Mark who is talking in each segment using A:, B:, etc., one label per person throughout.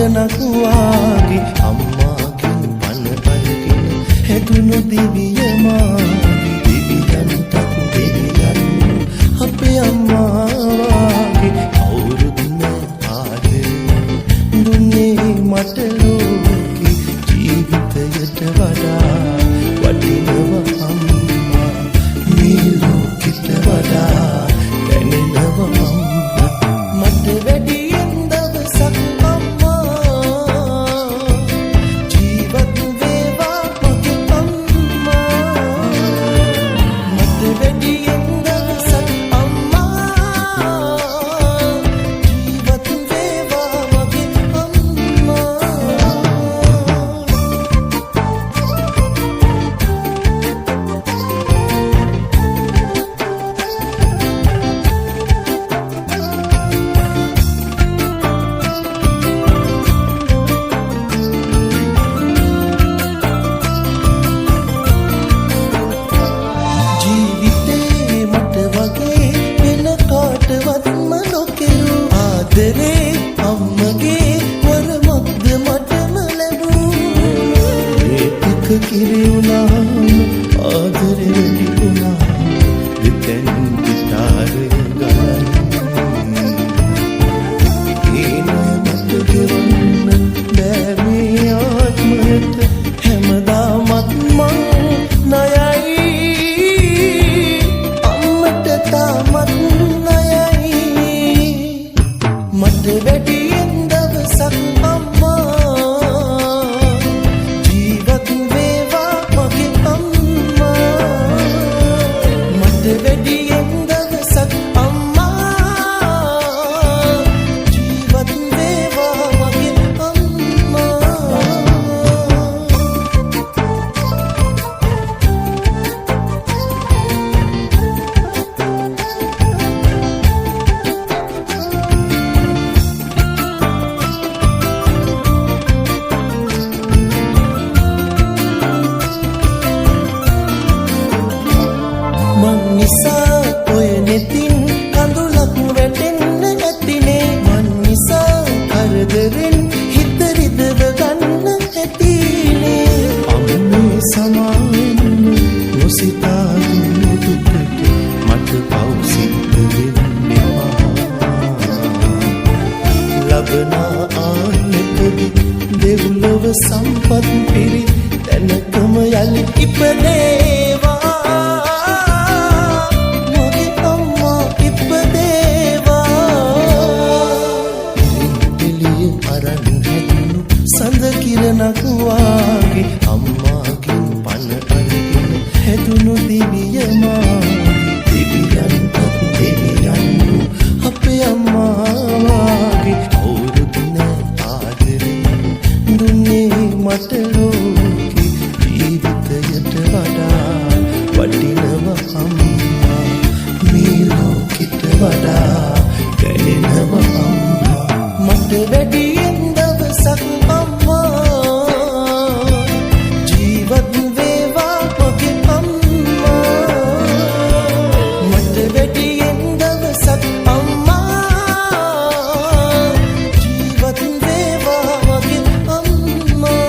A: කිරණක් වාගේ අම්මාගෙන් පණ අරගෙන හැදුණු දිවිය මාගේ දිවියන්ටත් දෙවියන් අපේ අම්මා වාගේ කවුරුත් නෑ ආදරේ දුන්නේ මට ලෝකේ ජීවිතයට වඩා වටිනවා අම්මා මේ ලෝකෙට වඩා දැනෙනවා අම්මා මට වැඩියෙන් දවසක් අම්මා ජීවත් වේවා මගේ අම්මා මට වැඩියෙන් දවසක් අම්මා ජීවත් වේවා මගේ අම්මා ජීවිතේ මට වගේ වෙන කාටවත්ම නොකෙරු ආදරේ අම්මගේ වරමක්ද මටම ලැබුණේ ඒ ටික කිරි වුණාම ආදරේ වැඩි වුණා දෙතෙන් ගිටාරය ගලන්නේ ඒ මට ගෙවන්න බෑ මේ ආත්මයට හැමදාමත් මං ණයයි අම්මට තාමත් ණයයි මට වැඩියෙන් දවසක් අම්මා ජීවත් වේවා මගේ අම්මා මට වැඩියෙන් දවසක් අම්මා ජීවත් වේවා මගේ අම්මා මං නිසා ඔය නෙතින් කඳුලක් වැටෙන්න ඇතිනේ මං නිසා කරදරෙන් හිත රිදව ගන්න ඇතිනේ අම්මේ සමාවෙන්න නොසිතා දුන්නු දුකට මට පව් සිද්ධ වෙන්න එපා ලබනා ආනෙකදී දෙව්ලොව සම්පත් පිරි තැනකම යලි ඉපදේවා මගේ අම්මා ඉපදේවා එළිය අරන් හැදුණු සඳ කිරණක් වාගේ අම්මාගෙන් පණ අරගෙන හැදුණු දිවිය මාගේ දෙවියන්ටත් දෙවියන් අපේ අම්මා වාගේ කවුරුත් නෑ ආදරේ දුන්නේ මට ලෝකේ ජීවිතයට වඩා වටිනවා අම්මා මේ ලෝකෙට වඩා දැනෙනවා අම්මා මට වැඩියෙන් දවසක් අම්මා ජීවත් වේවා මගේ අම්මා මට වැඩියෙන් දවසක් අම්මා ජීවත් වේවා මගේ අම්මා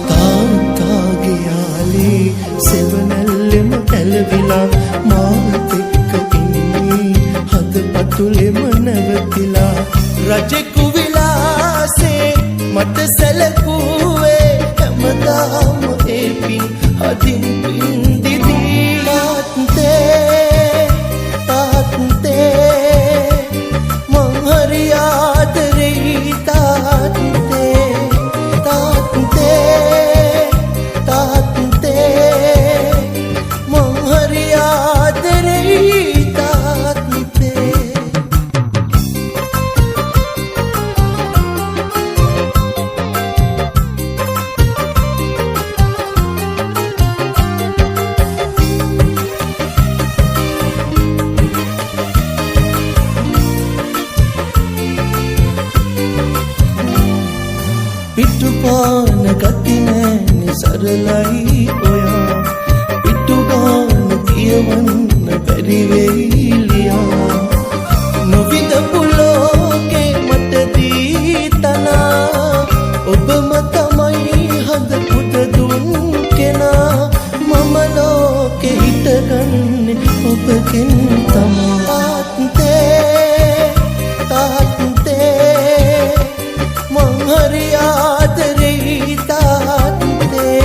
A: තාත්තාගේ යාලේ සෙවණැල්ලෙම ඇලවිලා මාත් එක්ක ඉන්නේ හදපතුලෙම නැවතිලා රජෙකු විලාසේ මට සැලකුවේ හැමදාම ඒ පින් අදින් පින් දිදී තාත්තේ මං හරි ආදරේ තාත්තේ මං හරි ආදරේ තාත්තේ පිටුපාන ගති නෑනේ සරලයි ඔයා පිටු ගාන තිය කියවන්න බැරි වෙයි ලියා නොවිඳපු ලෝකේ මට දී තනා ඔබම තමයි හදපුද දුන් කෙනා මම ලෝකෙ හිටගන්නේ ඔබගෙන් තමා තාත්තේ මං හරි ආදරෙයි තාත්තේ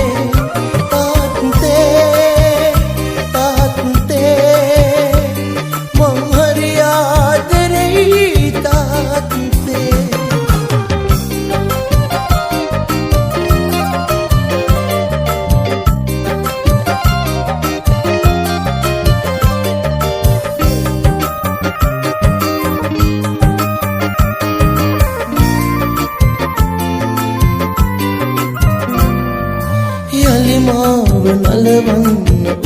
A: මං හරි ආදරෙයි තාත්තේ මාව නලවන්න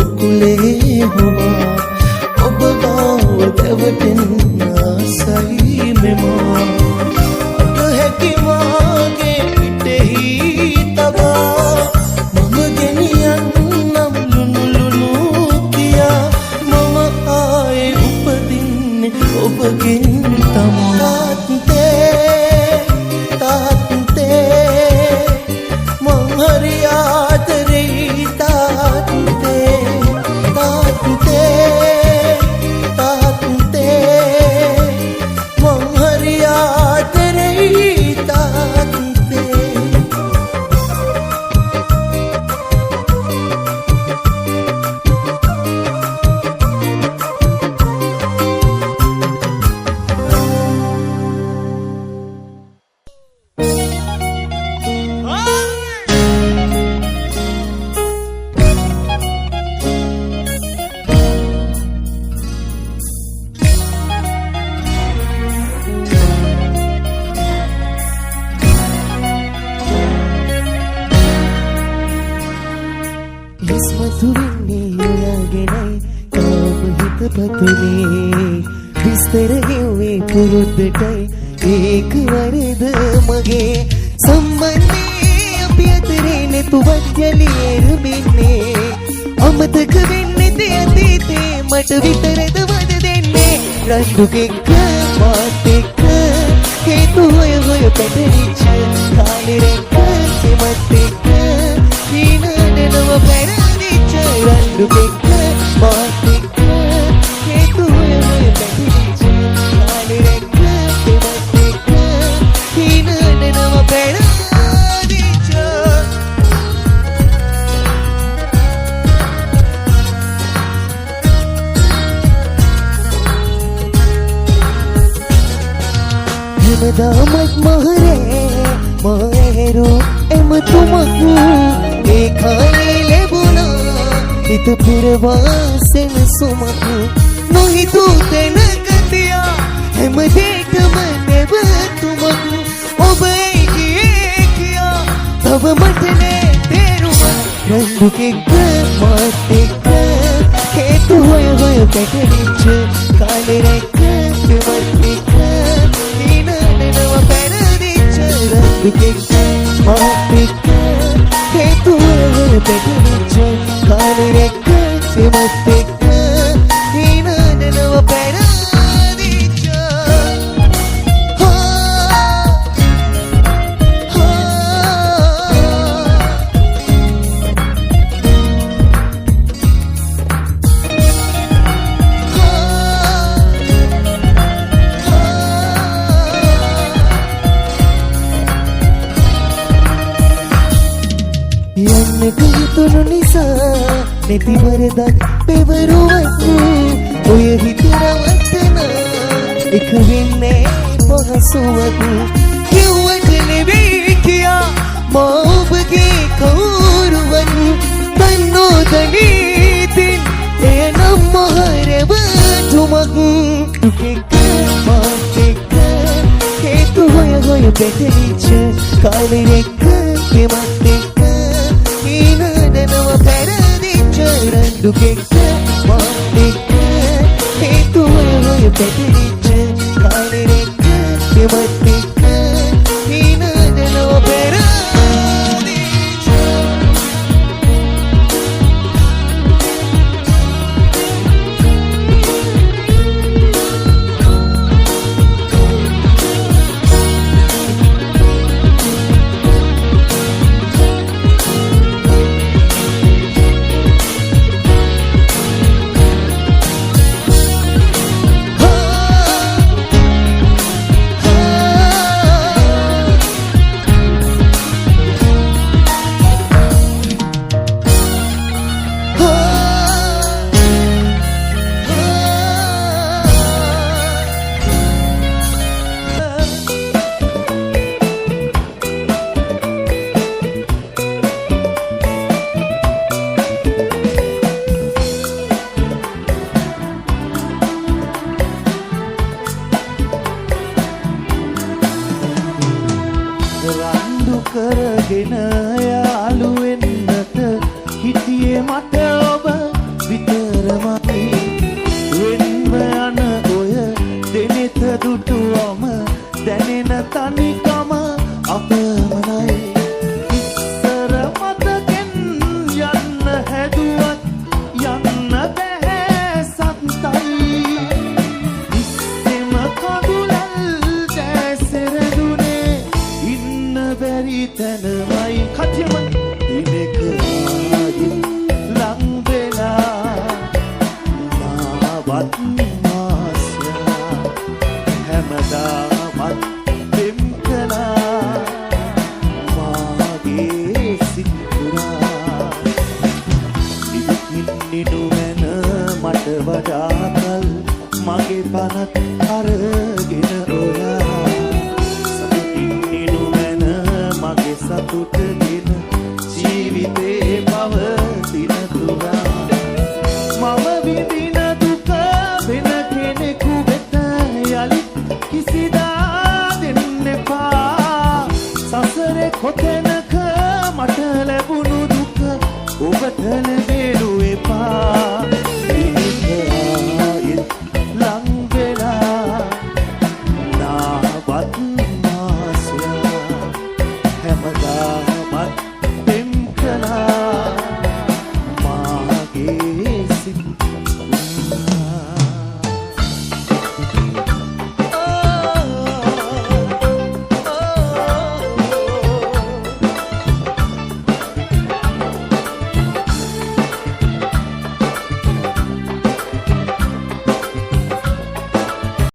A: උකුලේ හොවා ඔබ ගාව දැවටෙන්න ආසයි මෙමා අත හැකිවාගේ පිටෙහි තබා මම ගෙනියන්නම් ලුණු කියා මම ආයේ උපදින්නේ ඔබගෙන් තමා තාත්තේ මං හරි ආදරෙයි තාත්තේ මං හරි ආදරෙයි තාත්තේ විස්තර හෙව්වේ පුරුද්දටයි ඒක වරද මගේ සම්බන්ධේ අපි අතරේ නැතුවත් යලියෙරමින්නේ අමතක වෙන්නේ අතීතේ මට විතරද වද දෙන්නේ රණ්ඩුකෙක්ක මාත් එක්ක හේතු හොය හොය පැටලිච්ච කාලෙරෙක්ක සෙමත් එක්ක හීනඩනව පැරදිච්ච රණ්ඩුකෙක්ක මාත් එක්ක හේතු හොය හොය පැටලිච්ච කාලෙරෙක්ක සෙමත් එක්ක හීනඩනව පැරදිච්ච හැමදාමත් මහරේ එමතුමක් ඒ කාලේ ලැබුණා හිත පුරවාසෙන සුමක් නොහිතූ තැනක තියා හැමදේටම නැවතුමක් ඔබ ගියේ කියා තව මට නෑ තේරුමක් රණ්ඩුකෙක්ක මාත් එක්ක හේතු හොය හොය පැටලිච්ච කාලෙරෙක්ක සෙමත් එක්ක හීනඩනව පැරදිච්ච රණ්ඩුකෙක්ක මාත් එක්ක හේතු හොය හොය පැටලිච්ච කාලෙරෙක්ක සෙමත් එක්ක හීනඩනව පැරදිච්ච යන්නට හිතුණු නිසා නැති වරදක් පෙවරුවත් ඔය හිතනවත්තන එක වෙන්නේ පහසුවක් කිව්වට නෙවෙයි කියා මා ඔබගේ කවුරුවත් දන්නෝ දනීතින් එය නම් මහරැවටුමක් දුකෙක්ක මාත් එක්ක හේතු හොය හොය පැටලිච්ච කාලෙරෙක්ක සෙමත් එක්ක හීනඩනව පැරදිච්ච රණ්ඩුකෙක්ක මාත් එක්ක හේතු හොය හොය පැටලිච්ච කාලෙරෙක්ක සෙමත් එක්ක හීනඩනව පැරදිච්ච
B: මට ඔබ විතරමයි වෙන්ව යන ඔය දෙනෙත දුටුවම දැනෙන තනිකම අපමණයි ඉස්සර මතකෙන් යන්න හැදුවත් යන්න බැහැ සත්තයි ඉස්සෙම කඳුලල් දැසෙරදුනේ ඉන්න බැරි තැනමයි කතියම දිනක ආයේ ලං වෙලා මාවත් මාස්යා හැමදාමත් දෙම් කළා මාගේ සිත් පුරා ඉදිකින් නුවන මට වඩා කල් මගේ පනත් අරගෙන ඔයා සතුටින් නුවන මගේ සතුටගෙන ජීවිතේ පව